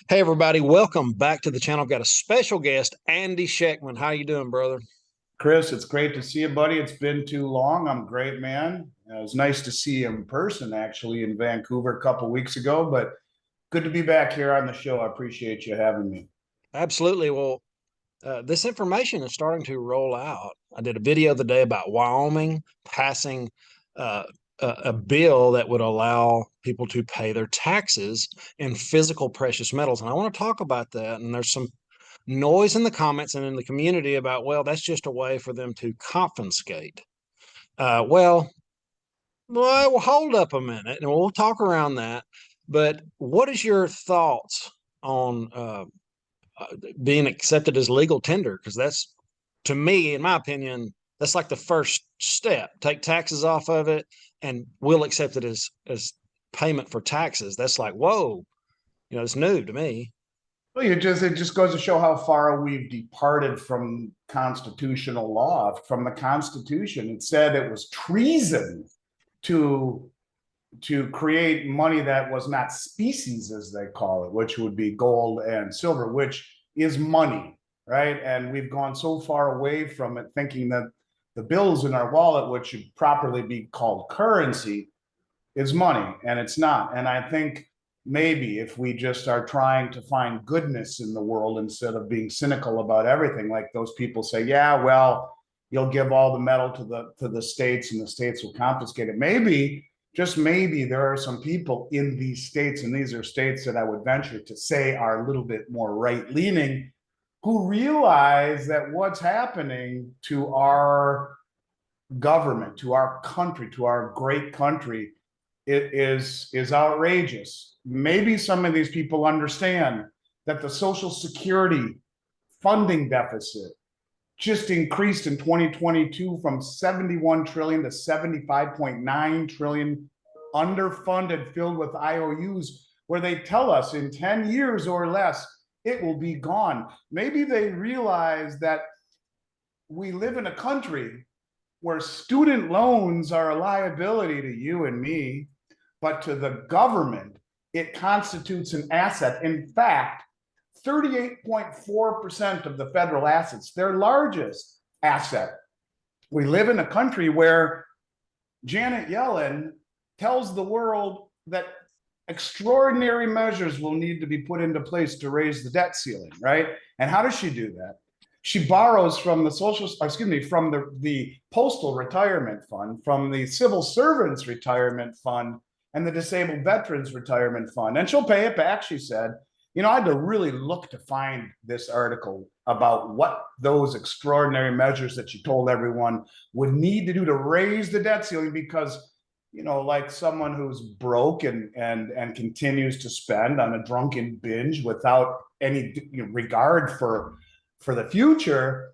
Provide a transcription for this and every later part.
Hey everybody, welcome back to the channel. I've got a special guest, Andy Schechman. How you doing, brother? Chris, it's great to see you, buddy. It's been too long. I'm great, man. It was nice to see you in person, actually, in Vancouver a couple weeks ago, but good to be back here on the show. I appreciate you having me. Absolutely. Well, this information is starting to roll out. I did a video the day about Wyoming passing uh, a bill that would allow people to pay their taxes in physical precious metals. And I want to talk about that. And there's some noise in the comments and in the community about, well, that's just a way for them to confiscate. Well, hold up a minute, and we'll talk around that. But what is your thoughts on being accepted as legal tender? Because that's, to me, in my opinion, that's like the first step. Take taxes off of it, and we'll accept it as payment for taxes. That's like, whoa, it's new to me. Well, it just goes to show how far we've departed from constitutional law. From the Constitution, it said it was treason to create money that was not species, as they call it, which would be gold and silver, which is money, right? And we've gone so far away from it, thinking that the bills in our wallet, which should properly be called currency, is money, and it's not. And I think maybe if we just are trying to find goodness in the world instead of being cynical about everything, like those people say, yeah, well, you'll give all the metal to the states and the states will confiscate it. Maybe, just maybe, there are some people in these states, and these are states that I would venture to say are a little bit more right-leaning, who realize that what's happening to our government, to our country, to our great country, it is outrageous. Maybe some of these people understand that the Social Security funding deficit just increased in 2022 from 71 trillion to 75.9 trillion, underfunded, filled with IOUs, where they tell us in 10 years or less it will be gone. Maybe they realize that we live in a country where student loans are a liability to you and me, but to the government, it constitutes an asset. In fact, 38.4% of the federal assets, their largest asset. We live in a country where Janet Yellen tells the world that extraordinary measures will need to be put into place to raise the debt ceiling, right? And how does she do that? She borrows from the postal retirement fund, from the civil servants retirement fund, and the disabled veterans retirement fund. And she'll pay it back, she said. I had to really look to find this article about what those extraordinary measures that she told everyone would need to do to raise the debt ceiling, because, like someone who's broke and continues to spend on a drunken binge without any regard for the future,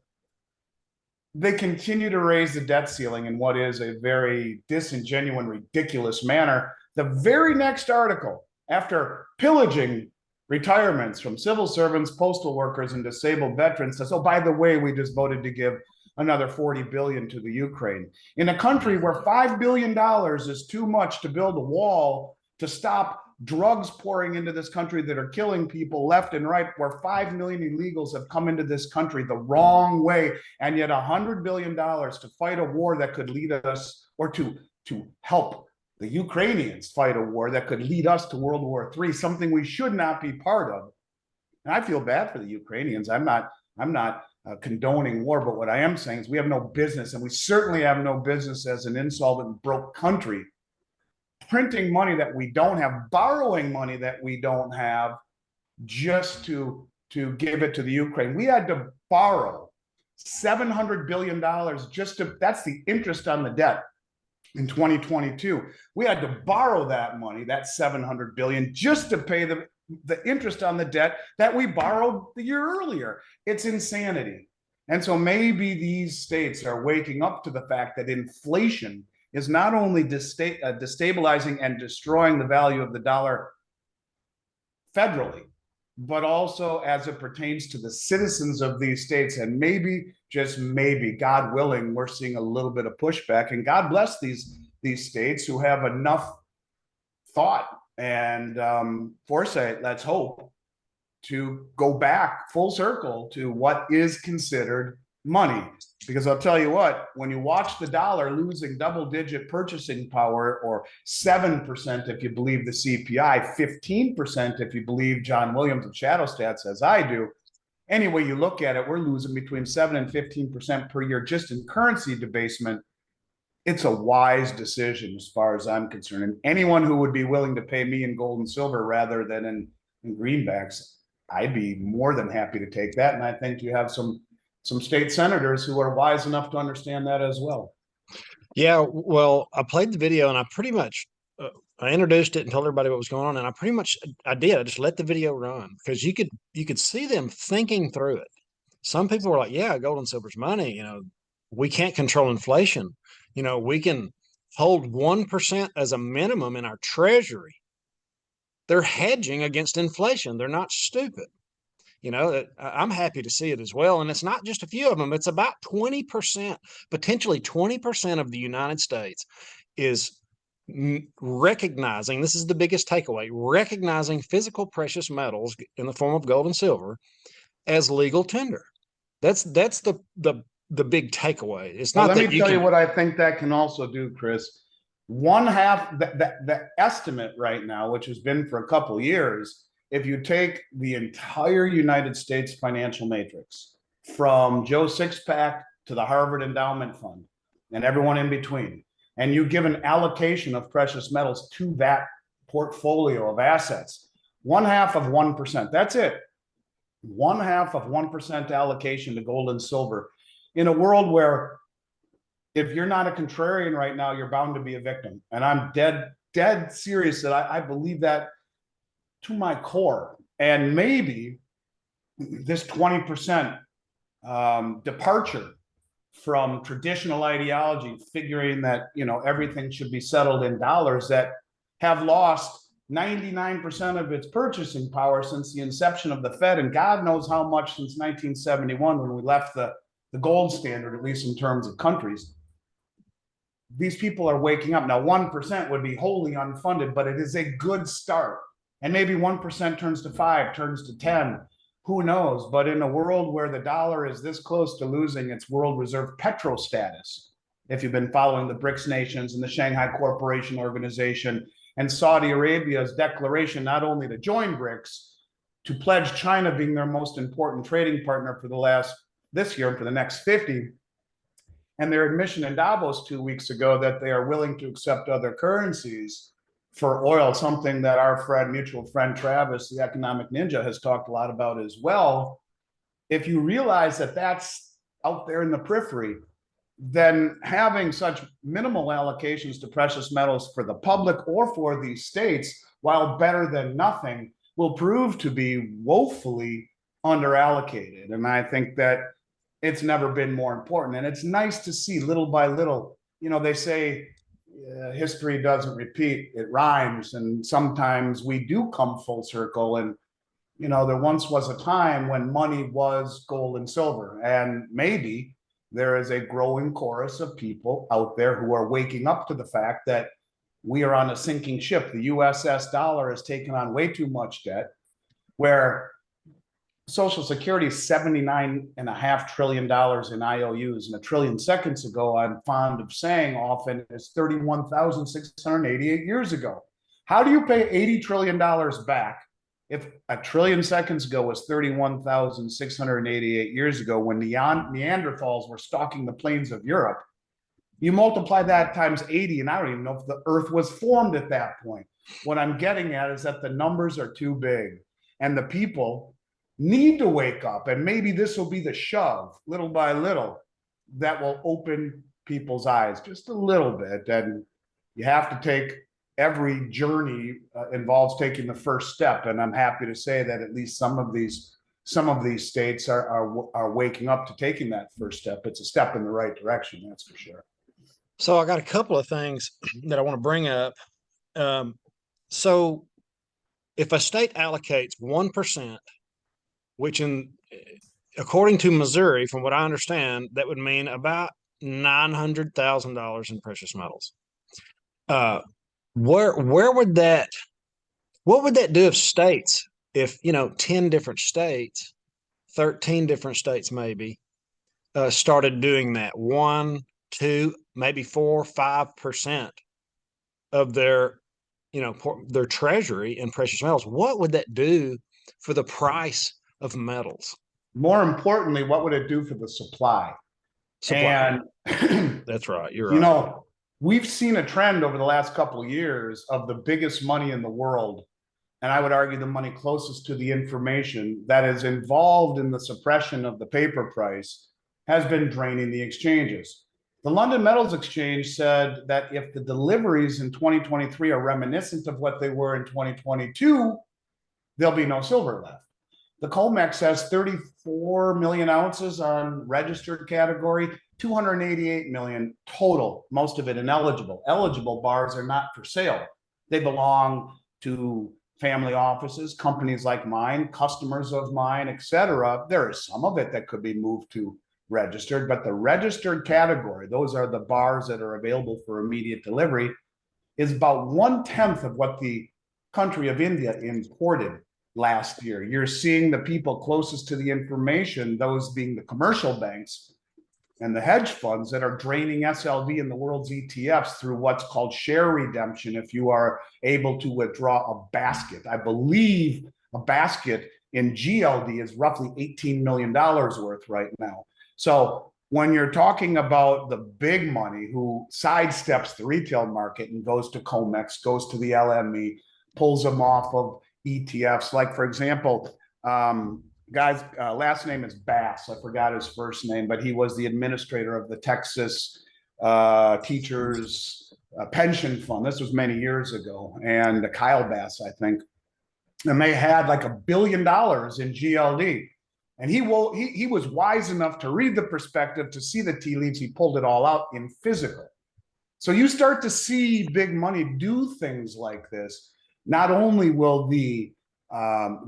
they continue to raise the debt ceiling in what is a very disingenuous, ridiculous manner. The very next article, after pillaging retirements from civil servants, postal workers, and disabled veterans, says, oh, by the way, we just voted to give another 40 billion to the Ukraine. In a country where $5 billion is too much to build a wall to stop drugs pouring into this country that are killing people left and right, where 5 million illegals have come into this country the wrong way, and yet $100 billion to fight a war that could lead us, or to help the Ukrainians fight a war that could lead us to World War III, something we should not be part of. And I feel bad for the Ukrainians. I'm not condoning war, but what I am saying is we have no business, and we certainly have no business as an insolvent, broke country, printing money that we don't have, borrowing money that we don't have, just to give it to the Ukraine. We had to borrow $700 billion that's the interest on the debt. In 2022, we had to borrow that money, that 700 billion, just to pay the interest on the debt that we borrowed the year earlier. It's insanity. And so maybe these states are waking up to the fact that inflation is not only destabilizing and destroying the value of the dollar federally, but also as it pertains to the citizens of these states. And maybe, just maybe, God willing, we're seeing a little bit of pushback. And God bless these states who have enough thought and foresight, let's hope, to go back full circle to what is considered money. Because I'll tell you what, when you watch the dollar losing double-digit purchasing power, or 7% if you believe the CPI, 15% if you believe John Williams of Shadow Stats, as I do, any way you look at it, we're losing between 7 and 15% per year just in currency debasement. It's a wise decision as far as I'm concerned. And anyone who would be willing to pay me in gold and silver rather than in greenbacks, I'd be more than happy to take that. And I think you have some state senators who are wise enough to understand that as well. Yeah, well, I played the video and I pretty much I introduced it and told everybody what was going on, and I did. I just let the video run because you could see them thinking through it. Some people were like, "Yeah, gold and silver's money. We can't control inflation. We can hold 1% as a minimum in our treasury." They're hedging against inflation. They're not stupid. I'm happy to see it as well. And it's not just a few of them. It's about 20%, potentially 20% of the United States is recognizing, this is the biggest takeaway, recognizing physical precious metals in the form of gold and silver as legal tender. That's the big takeaway. It's not. Well, let me tell you what I think that can also do, Chris. One half the estimate right now, which has been for a couple of years, if you take the entire United States financial matrix from Joe Sixpack to the Harvard Endowment Fund and everyone in between, and you give an allocation of precious metals to that portfolio of assets, 1/2 of 1%. That's it. 1/2 of 1% allocation to gold and silver in a world where, if you're not a contrarian right now, you're bound to be a victim. And I'm dead serious that I believe that to my core. And maybe this 20% departure from traditional ideology, figuring that everything should be settled in dollars, that have lost 99% of its purchasing power since the inception of the Fed, and God knows how much since 1971 when we left the gold standard, at least in terms of countries. These people are waking up. Now, 1% would be wholly unfunded, but it is a good start. And maybe 1% turns to 5, turns to 10. Who knows? But in a world where the dollar is this close to losing its world reserve petro status, if you've been following the BRICS nations and the Shanghai Cooperation Organization and Saudi Arabia's declaration not only to join BRICS, to pledge China being their most important trading partner for this year and for the next 50, and their admission in Davos 2 weeks ago that they are willing to accept other currencies for oil, something that our mutual friend Travis, the economic ninja, has talked a lot about as well. If you realize that that's out there in the periphery, then having such minimal allocations to precious metals for the public or for these states, while better than nothing, will prove to be woefully underallocated. And I think that it's never been more important. And it's nice to see little by little. They say history doesn't repeat, it rhymes. And sometimes we do come full circle. And, there once was a time when money was gold and silver. And maybe there is a growing chorus of people out there who are waking up to the fact that we are on a sinking ship. The USS dollar has taken on way too much debt, where Social Security is $79.5 trillion in IOUs. And a trillion seconds ago, I'm fond of saying often, is 31,688 years ago. How do you pay $80 trillion back if a trillion seconds ago was 31,688 years ago, when Neanderthals were stalking the plains of Europe? You multiply that times 80, and I don't even know if the earth was formed at that point. What I'm getting at is that the numbers are too big, and the people need to wake up. And maybe this will be the shove, little by little, that will open people's eyes just a little bit. And you have to take every journey involves taking the first step. And I'm happy to say that at least some of these states are waking up to taking that first step. It's a step in the right direction, that's for sure. So I got a couple of things that I want to bring up. So if a state allocates 1%, which according to Missouri, from what I understand, that would mean about $900,000 in precious metals. Where would that What would that do if states, if 10 different states, 13 different states maybe, started doing that 1, 2, maybe 4, 5% of their, their treasury in precious metals? What would that do for the price of metals? More importantly, what would it do for the supply? Supply. And That's right. You're you right. know, we've seen a trend over the last couple of years of the biggest money in the world, and I would argue the money closest to the information that is involved in the suppression of the paper price has been draining the exchanges. The London Metals Exchange said that if the deliveries in 2023 are reminiscent of what they were in 2022, there'll be no silver left. The COMEX has 34 million ounces on registered category, 288 million total, most of it ineligible. Eligible bars are not for sale. They belong to family offices, companies like mine, customers of mine, etc. There is some of it that could be moved to registered, but the registered category, those are the bars that are available for immediate delivery, is about 1/10 of what the country of India imported last year. You're seeing the people closest to the information, those being the commercial banks and the hedge funds that are draining SLV in the world's ETFs through what's called share redemption. If you are able to withdraw a basket, I believe a basket in GLD is roughly $18 million worth right now. So when you're talking about the big money who sidesteps the retail market and goes to COMEX, goes to the LME, pulls them off of ETFs, like for example, guy's last name is Bass. I forgot his first name, but he was the administrator of the Texas teachers pension fund. This was many years ago, and Kyle Bass, I think, and they had like $1 billion in GLD. And he was wise enough to read the perspective, to see the tea leaves. He pulled it all out in physical. So you start to see big money do things like this. Not only will the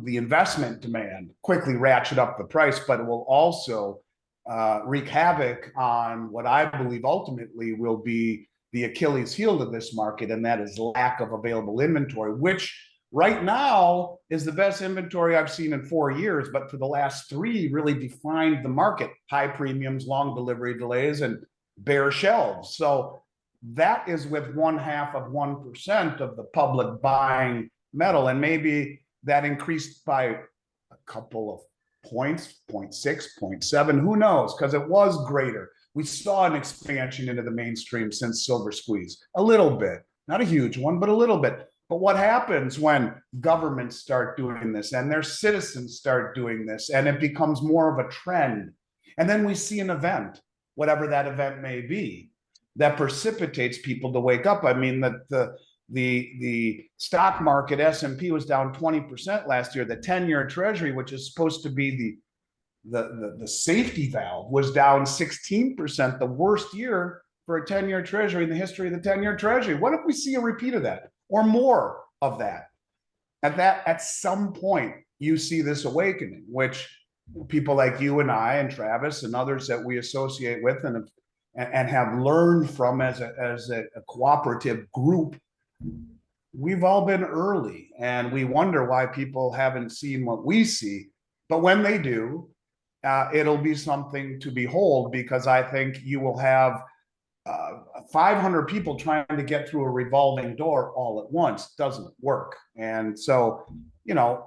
investment demand quickly ratchet up the price, but it will also wreak havoc on what I believe ultimately will be the Achilles heel of this market, and that is lack of available inventory, which right now is the best inventory I've seen in 4 years, but for the last 3 really defined the market: high premiums, long delivery delays, and bare shelves. So that is with 0.5% of the public buying metal, and maybe that increased by a couple of points, 0.6, 0.7, who knows, because it was greater. We saw an expansion into the mainstream since Silver Squeeze, a little bit, not a huge one, but a little bit. But what happens when governments start doing this and their citizens start doing this, and it becomes more of a trend? And then we see an event, whatever that event may be, that precipitates people to wake up. I mean, the stock market, S&P, was down 20% last year. The 10-year treasury, which is supposed to be the safety valve, was down 16%, the worst year for a 10-year treasury in the history of the 10-year treasury. What if we see a repeat of that, or more of that? At some point, you see this awakening, which people like you and I and Travis and others that we associate with and have learned from as a cooperative group, we've all been early, and we wonder why people haven't seen what we see. But when they do, it'll be something to behold, because I think you will have 500 people trying to get through a revolving door all at once. Doesn't work. And so,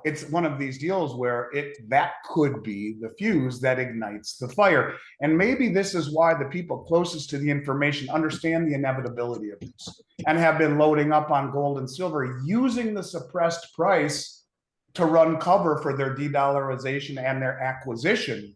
it's one of these deals where that could be the fuse that ignites the fire. And maybe this is why the people closest to the information understand the inevitability of this and have been loading up on gold and silver, using the suppressed price to run cover for their de-dollarization and their acquisition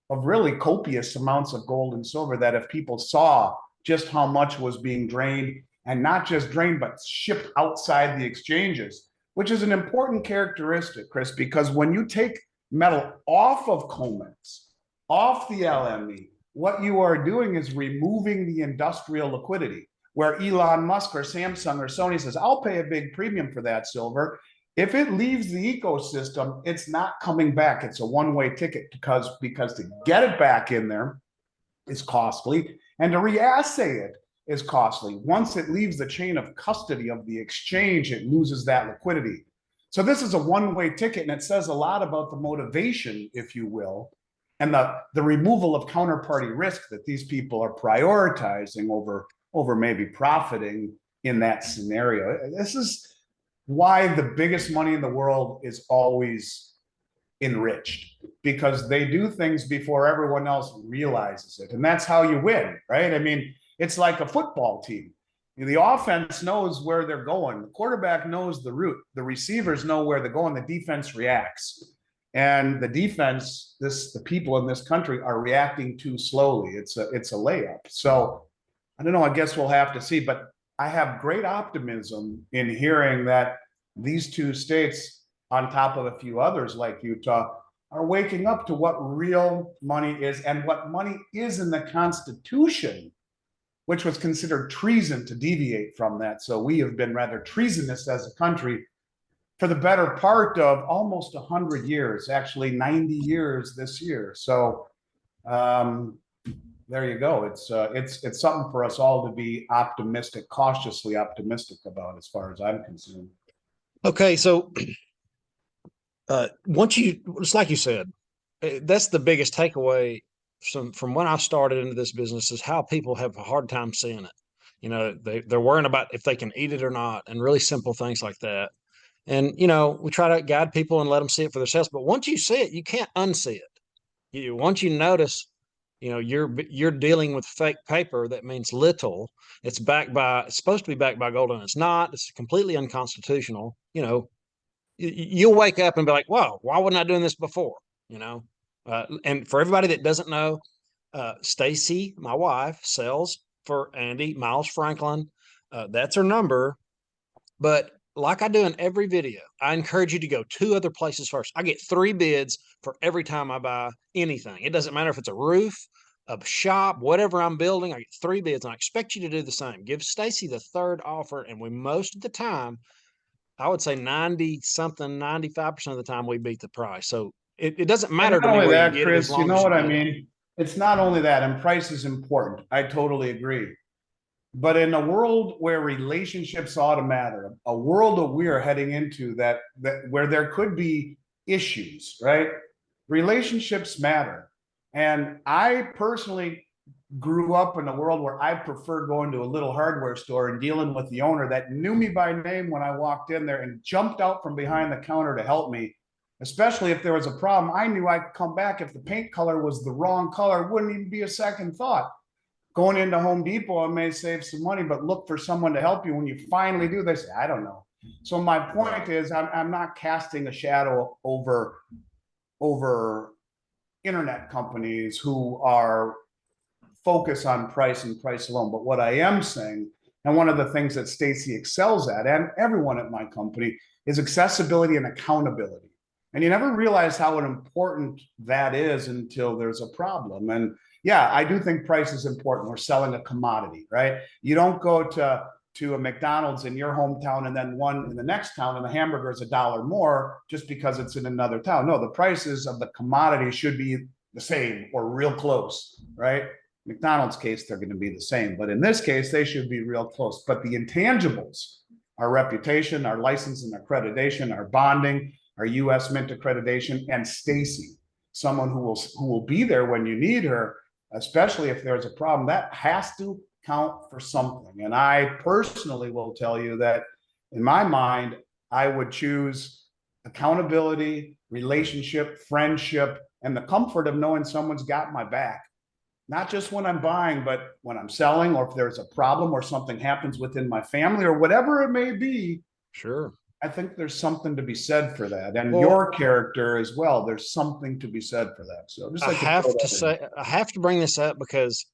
of really copious amounts of gold and silver, that if people saw just how much was being drained, and not just drained, but shipped outside the exchanges, which is an important characteristic, Chris, because when you take metal off of COMEX, off the LME, what you are doing is removing the industrial liquidity, where Elon Musk or Samsung or Sony says, I'll pay a big premium for that silver. If it leaves the ecosystem, it's not coming back. It's a one-way ticket, because to get it back in there is costly, and to reassay it is costly. Once it leaves the chain of custody of the exchange, it loses that liquidity. So this is a one-way ticket, and it says a lot about the motivation, if you will, and the removal of counterparty risk that these people are prioritizing over maybe profiting in that scenario. This is why the biggest money in the world is always enriched, because they do things before everyone else realizes it. And that's how you win, right? I mean, it's like a football team. The offense knows where they're going. The quarterback knows the route. The receivers know where they're going. The defense reacts. And the defense, the people in this country are reacting too slowly. It's a layup. So I don't know. I guess we'll have to see. But I have great optimism in hearing that these two states, on top of a few others like Utah, are waking up to what real money is and what money is in the Constitution, which was considered treason to deviate from that. So we have been rather treasonous as a country for the better part of almost 100 years, actually 90 years this year. So there you go. It's something for us all to be optimistic, cautiously optimistic about, as far as I'm concerned. Okay, so once you, it's like you said, that's the biggest takeaway from when I started into this business, is how people have a hard time seeing it. You know, they're worrying about if they can eat it or not, and really simple things like that. And, you know, we try to guide people and let them see it for themselves. But once you see it, you can't unsee it. Once you notice, you know, you're dealing with fake paper that means little. It's supposed to be backed by gold, and it's not. It's completely unconstitutional. You know, you'll wake up and be like, wow, why wasn't I doing this before? You know, and for everybody that doesn't know, Stacey, my wife, sells for Andy Miles Franklin. That's her number. But like I do in every video, I encourage you to go two other places first. I get 3 bids for every time I buy anything. It doesn't matter if it's a roof, a shop, whatever I'm building, I get 3 bids, and I expect you to do the same. Give Stacey the third offer, and we, most of the time, I would say 90 something, 95% of the time, we beat the price. So it doesn't And matter not to me only where you that, get it, as Chris, you long know as you what I get it. mean? It's not only that, and price is important. I totally agree. But in a world where relationships ought to matter, a world that we are heading into that where there could be issues, right? Relationships matter. And I personally grew up in a world where I preferred going to a little hardware store and dealing with the owner that knew me by name when I walked in there and jumped out from behind the counter to help me. Especially if there was a problem, I knew I could come back. If the paint color was the wrong color, it wouldn't even be a second thought. Going into Home Depot, I may save some money, but look for someone to help you. When you finally do, they say, I don't know. So my point is, I'm not casting a shadow over internet companies who are focused on price and price alone. But what I am saying, and one of the things that Stacey excels at, and everyone at my company, is accessibility and accountability. And you never realize how important that is until there's a problem. And yeah, I do think price is important. We're selling a commodity, right? You don't go to a McDonald's in your hometown and then one in the next town, and the hamburger is $1 more just because it's in another town. No, the prices of the commodity should be the same or real close, right? McDonald's case, they're going to be the same, but in this case, they should be real close. But the intangibles, our reputation, our license and accreditation, our bonding, our U.S. Mint accreditation, and Stacey, someone who will be there when you need her, especially if there's a problem, that has to count for something. And I personally will tell you that in my mind, I would choose accountability, relationship, friendship, and the comfort of knowing someone's got my back. Not just when I'm buying, but when I'm selling, or if there's a problem or something happens within my family or whatever it may be. Sure. I think there's something to be said for that. And Well, your character as well, there's something to be said for that. So just like I have to bring this up because,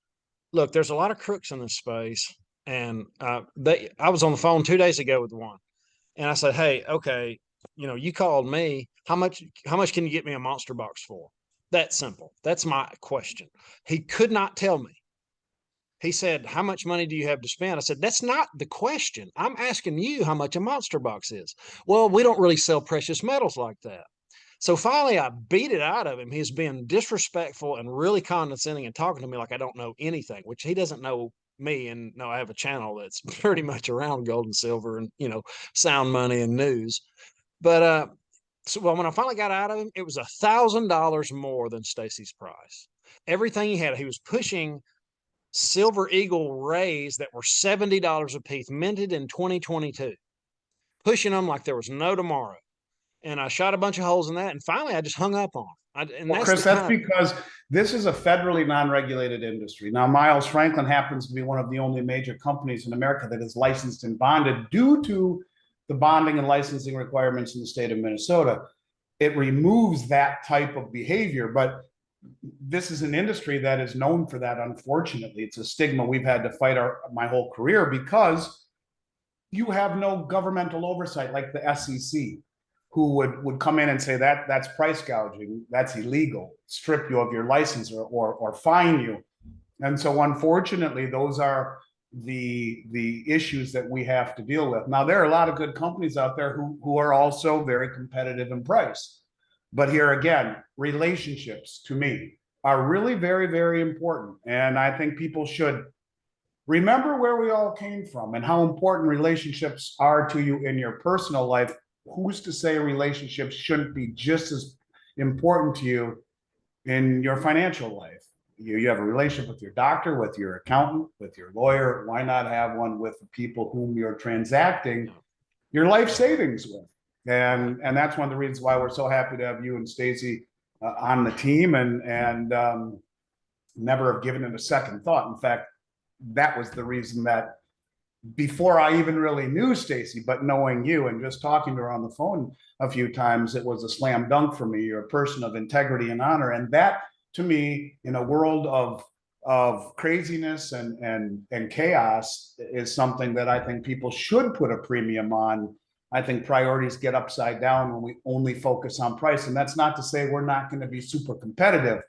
look, there's a lot of crooks in this space, and I was on the phone 2 days ago with one, and I said, hey, okay, you know, you called me. How much can you get me a monster box for? That's simple. That's my question. He could not tell me. He said, how much money do you have to spend? I said, that's not the question. I'm asking you how much a monster box is. Well, we don't really sell precious metals like that. So finally, I beat it out of him. He's being disrespectful and really condescending and talking to me like I don't know anything, which he doesn't know me. And no, I have a channel that's pretty much around gold and silver and, you know, sound money and news. But so well, when I finally got out of him, it was $1,000 more than Stacey's price. Everything he had, he was pushing Silver Eagle rays that were $70 a piece, minted in 2022, pushing them like there was no tomorrow. And I shot a bunch of holes in that, and finally I just hung up on it. And Well, that's Chris, the that's kind of because this is a federally non-regulated industry. Now, Miles Franklin happens to be one of the only major companies in America that is licensed and bonded due to the bonding and licensing requirements in the state of Minnesota. It removes that type of behavior, but this is an industry that is known for that. Unfortunately, it's a stigma we've had to fight my whole career because you have no governmental oversight like the SEC, who would come in and say that that's price gouging, that's illegal, strip you of your license or fine you. And so unfortunately, those are the issues that we have to deal with. Now, there are a lot of good companies out there who are also very competitive in price. But here again, relationships to me are really very, very important. And I think people should remember where we all came from and how important relationships are to you in your personal life. Who's to say relationships shouldn't be just as important to you in your financial life? You have a relationship with your doctor, with your accountant, with your lawyer. Why not have one with the people whom you're transacting your life savings with? And that's one of the reasons why we're so happy to have you and Stacey on the team, and never have given it a second thought. In fact, that was the reason that before I even really knew Stacey, but knowing you and just talking to her on the phone a few times, it was a slam dunk for me. You're a person of integrity and honor. And that, to me, in a world of craziness and chaos, is something that I think people should put a premium on. I think priorities get upside down when we only focus on price. And that's not to say we're not going to be super competitive,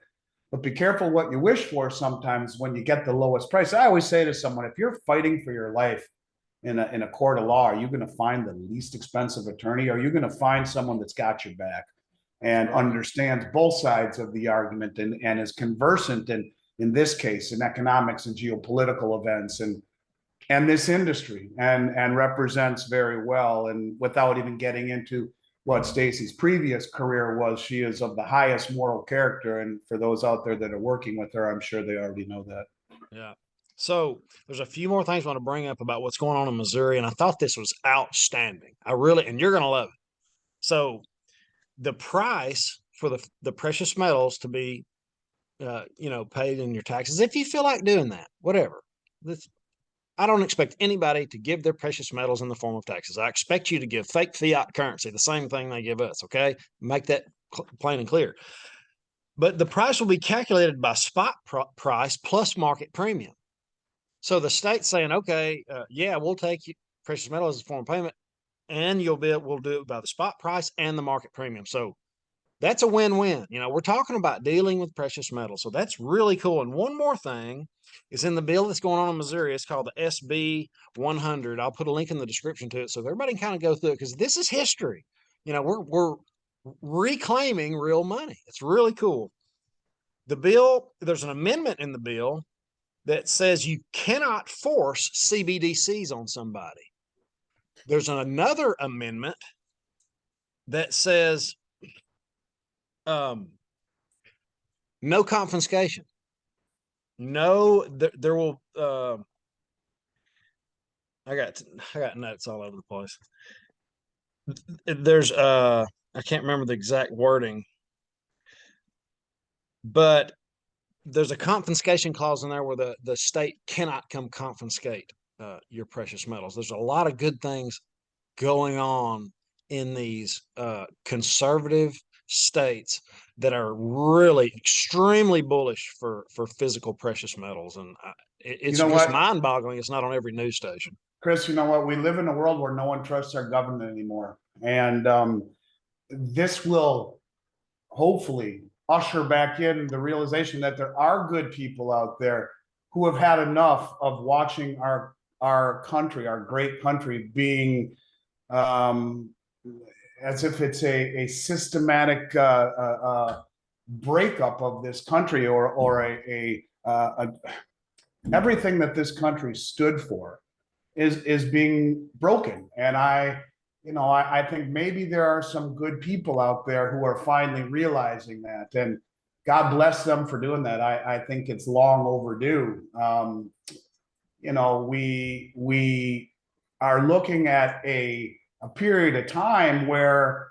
but be careful what you wish for sometimes when you get the lowest price. I always say to someone, if you're fighting for your life in a court of law, are you going to find the least expensive attorney? Are you going to find someone that's got your back and understands both sides of the argument and is conversant in this case, in economics and geopolitical events and this industry and represents very well? And without even getting into what Stacey's previous career was, she is of the highest moral character. And for those out there that are working with her, I'm sure they already know that. Yeah. So there's a few more things I want to bring up about what's going on in Missouri, and I thought this was outstanding. I really, and you're going to love it. So the price for the precious metals to be, paid in your taxes, if you feel like doing that, whatever. I don't expect anybody to give their precious metals in the form of taxes. I expect you to give fake fiat currency, the same thing they give us. Okay, make that plain and clear. But the price will be calculated by spot price plus market premium. So the state's saying, okay, yeah, we'll take you precious metal as a form of payment, and we'll do it by the spot price and the market premium. So that's a win-win. We're talking about dealing with precious metals. So that's really cool. And one more thing is in the bill that's going on in Missouri. It's called the SB 100. I'll put a link in the description to it so everybody can kind of go through it, because this is history. We're reclaiming real money. It's really cool. The bill, there's an amendment in the bill that says you cannot force CBDCs on somebody. There's another amendment that says no confiscation. No, there will. I got notes all over the place. There's I can't remember the exact wording, but there's a confiscation clause in there where the state cannot come confiscate your precious metals. There's a lot of good things going on in these conservative states that are really extremely bullish for physical precious metals, and it's just mind-boggling. It's not on every news station. Chris, you know what? We live in a world where no one trusts our government anymore, and this will hopefully usher back in the realization that there are good people out there who have had enough of watching our country, our great country, being as if it's a systematic breakup of this country or everything that this country stood for is being broken. And I I think maybe there are some good people out there who are finally realizing that, and God bless them for doing that. I think it's long overdue. We are looking at a period of time where,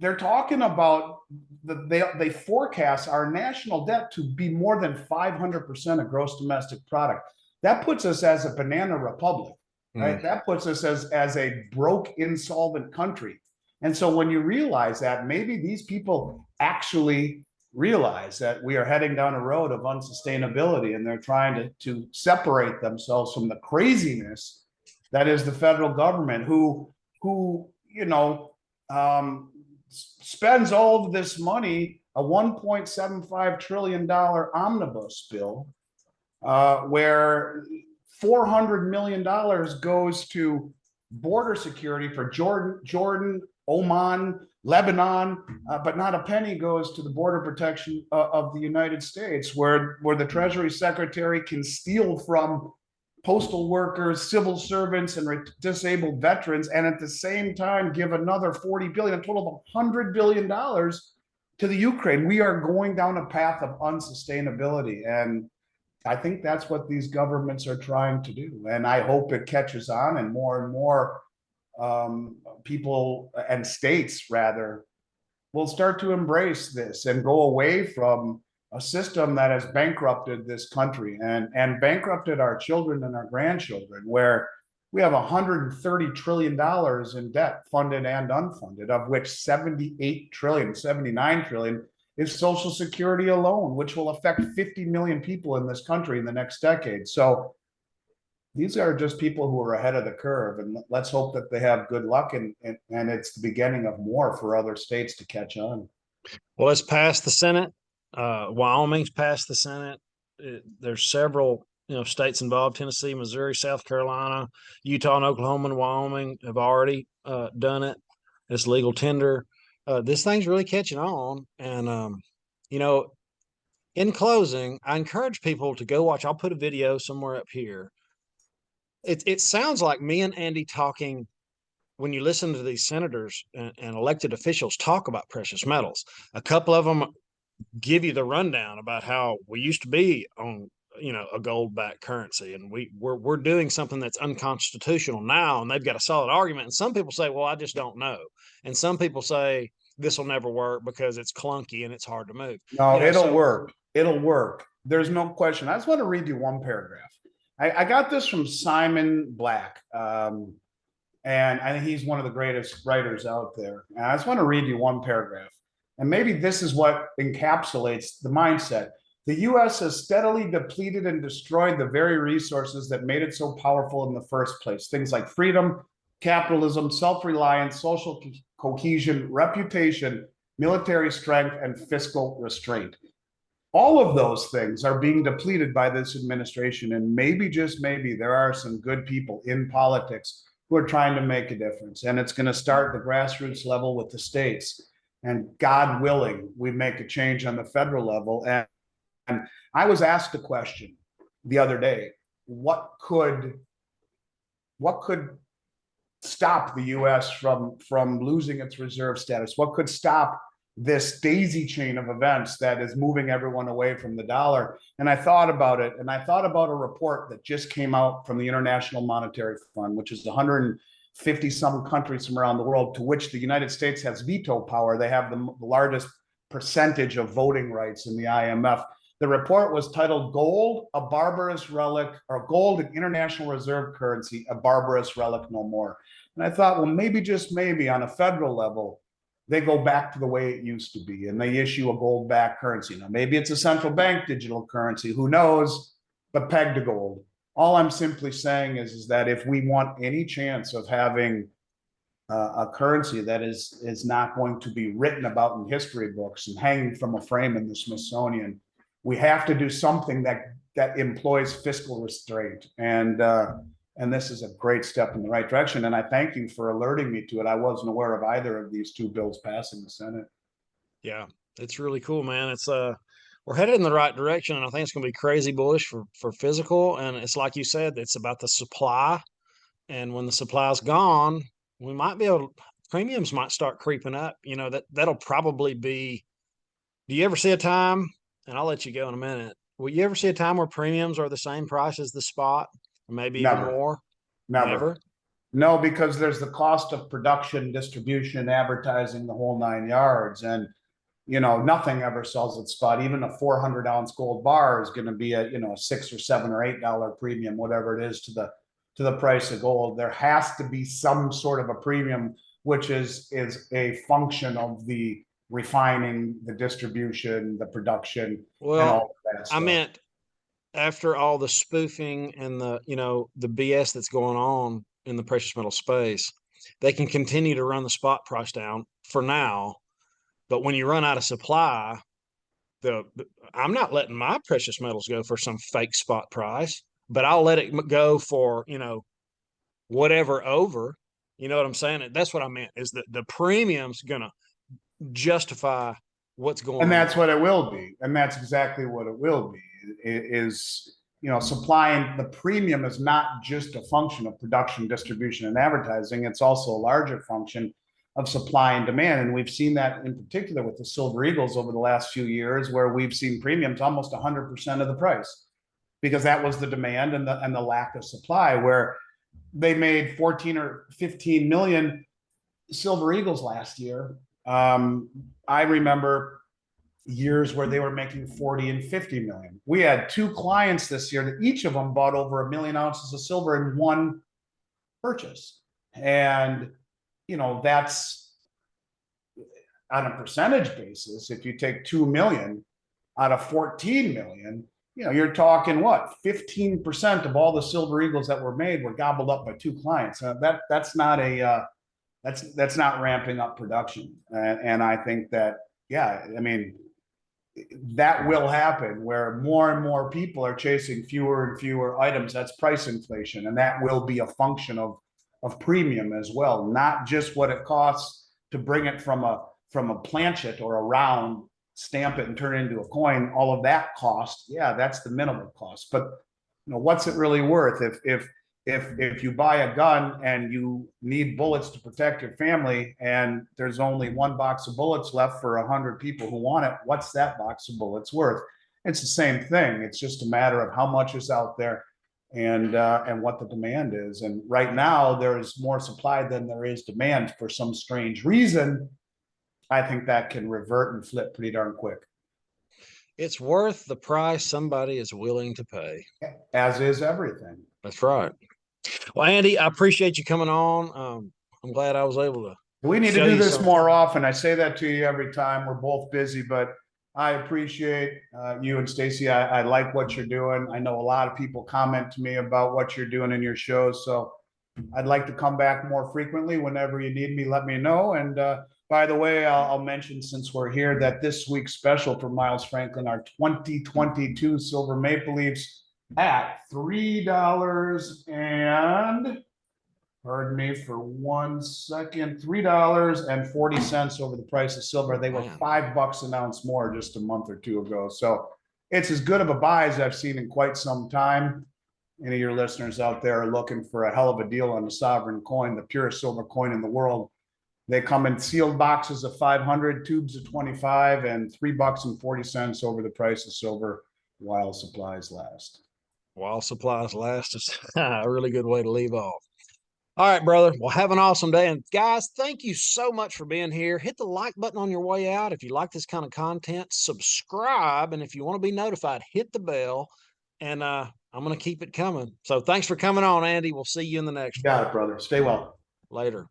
they're talking about they forecast our national debt to be more than 500% of gross domestic product. That puts us as a banana republic, right? That puts us as a broke, insolvent country. And so when you realize that, maybe these people actually realize that we are heading down a road of unsustainability, and they're trying to separate themselves from the craziness that is the federal government, who spends all of this money, a $1.75 trillion omnibus bill, where $400 million goes to border security for Jordan, Oman, Lebanon, but not a penny goes to the border protection of the United States, where the Treasury Secretary can steal from postal workers, civil servants, and disabled veterans, and at the same time give another $40 billion, a total of $100 billion to the Ukraine. We are going down a path of unsustainability, and I think that's what these governments are trying to do. And I hope it catches on, and more people and states, rather, will start to embrace this and go away from a system that has bankrupted this country and bankrupted our children and our grandchildren, where we have $130 trillion in debt, funded and unfunded, of which 78 trillion, 79 trillion is Social Security alone, which will affect 50 million people in this country in the next decade. So these are just people who are ahead of the curve, and let's hope that they have good luck, and it's the beginning of more for other states to catch on. Well, it's passed the Senate. Wyoming's passed the Senate. There's several states involved: Tennessee, Missouri, South Carolina, Utah, and Oklahoma, and Wyoming have already done it. It's legal tender. This thing's really catching on, and in closing, I encourage people to go watch. I'll put a video somewhere up here. It sounds like me and Andy talking when you listen to these senators and elected officials talk about precious metals. A couple of them give you the rundown about how we used to be on a gold-backed currency, and we're doing something that's unconstitutional now, and they've got a solid argument. And some people say, well, I just don't know. And some people say this will never work because it's clunky and it's hard to move. No, it'll work. It'll work. There's no question. I just want to read you one paragraph. I got this from Simon Black, and I think he's one of the greatest writers out there. And I just want to read you one paragraph. And maybe this is what encapsulates the mindset. The U.S. has steadily depleted and destroyed the very resources that made it so powerful in the first place. Things like freedom, capitalism, self-reliance, social cohesion, reputation, military strength, and fiscal restraint. All of those things are being depleted by this administration. And maybe, just maybe, there are some good people in politics who are trying to make a difference. And it's going to start at the grassroots level with the states. And God willing, we make a change on the federal level. And I was asked a question the other day: what could stop the U.S. from losing its reserve status? What could stop this daisy chain of events that is moving everyone away from the dollar? And I thought about it, and I thought about a report that just came out from the International Monetary Fund, which is 150 some countries from around the world, to which the United States has veto power. They have the largest percentage of voting rights in the IMF. The report was titled "Gold, a Barbarous Relic," or "Gold, an International Reserve Currency, a Barbarous Relic No More." And I thought, well, maybe, just maybe, on a federal level, they go back to the way it used to be, and they issue a gold-backed currency. Now, maybe it's a central bank digital currency, who knows, but pegged to gold. All I'm simply saying is that if we want any chance of having a currency that is not going to be written about in history books and hanging from a frame in the Smithsonian, we have to do something that employs fiscal restraint. And this is a great step in the right direction. And I thank you for alerting me to it. I wasn't aware of either of these two bills passing the Senate. Yeah, it's really cool, man. It's we're headed in the right direction, and I think it's going to be crazy bullish for physical. And it's like you said, it's about the supply And when the supply's gone, we might be able to, premiums might start creeping up. You know, that'll probably be, do you ever see a time, and I'll let you go in a minute. Will you ever see a time where premiums are the same price as the spot, or maybe even Never, more? never. Never. No, because there's the cost of production, distribution, advertising, the whole 9 yards. And, nothing ever sells at spot. Even a 400-ounce gold bar is going to be a, a $6 or $7 or $8 premium, whatever it is to the price of gold. There has to be some sort of a premium, which is a function of the refining, the distribution, the production, and Well, all of that I stuff. meant after all the spoofing and the BS that's going on in the precious metal space, they can continue to run the spot price down for now. But when you run out of supply, the I'm not letting my precious metals go for some fake spot price, but I'll let it go for, whatever over. You know what I'm saying? That's what I meant, is that the premium's gonna justify what's going And on. that's what it will be. And that's exactly what it will be. Is, supplying the premium is not just a function of production, distribution, and advertising. It's also a larger function of supply and demand. And we've seen that in particular with the Silver Eagles over the last few years, where we've seen premiums almost 100% of the price, because that was the demand and the lack of supply, where they made 14 or 15 million Silver Eagles last year. I remember years where they were making 40 and 50 million. We had two clients this year that each of them bought over 1 million ounces of silver in one purchase. And, that's on a percentage basis. If you take 2 million out of 14 million, you're talking what, 15% of all the Silver Eagles that were made were gobbled up by two clients. That's not that's not ramping up production. And I think that, yeah, I mean, that will happen, where more and more people are chasing fewer and fewer items. That's price inflation, and that will be a function of premium as well, not just what it costs to bring it from a planchet or a round, stamp it and turn it into a coin. All of that cost, yeah, that's the minimum cost. But what's it really worth if you buy a gun and you need bullets to protect your family, and there's only one box of bullets left for 100 people who want it? What's that box of bullets worth? It's the same thing. It's just a matter of how much is out there and what the demand is. And right now there's more supply than there is demand for some strange reason. I think that can revert and flip pretty darn quick. It's worth the price somebody is willing to pay. As is everything. That's right. Well, Andy, I appreciate you coming on. I'm glad I was able to. We need to show do you this something more often. I say that to you every time. We're both busy, but I appreciate you and Stacey. I like what you're doing. I know a lot of people comment to me about what you're doing in your shows, so I'd like to come back more frequently. Whenever you need me, let me know. And by the way, I'll mention, since we're here, that this week's special for Miles Franklin, our 2022 Silver Maple Leafs, at $3 and, pardon me for 1 second, $3.40 over the price of silver. They were $5 an ounce more just a month or two ago. So it's as good of a buy as I've seen in quite some time. Any of your listeners out there are looking for a hell of a deal on the sovereign coin, the purest silver coin in the world. They come in sealed boxes of 500, tubes of 25, and $3.40 over the price of silver while supplies last. While supplies last is a really good way to leave off. All right, brother. Well, have an awesome day. And guys, thank you so much for being here. Hit the like button on your way out. If you like this kind of content, subscribe. And if you want to be notified, hit the bell. And I'm going to keep it coming. So thanks for coming on, Andy. We'll see you in the next one. Got it, brother. Stay well. Later.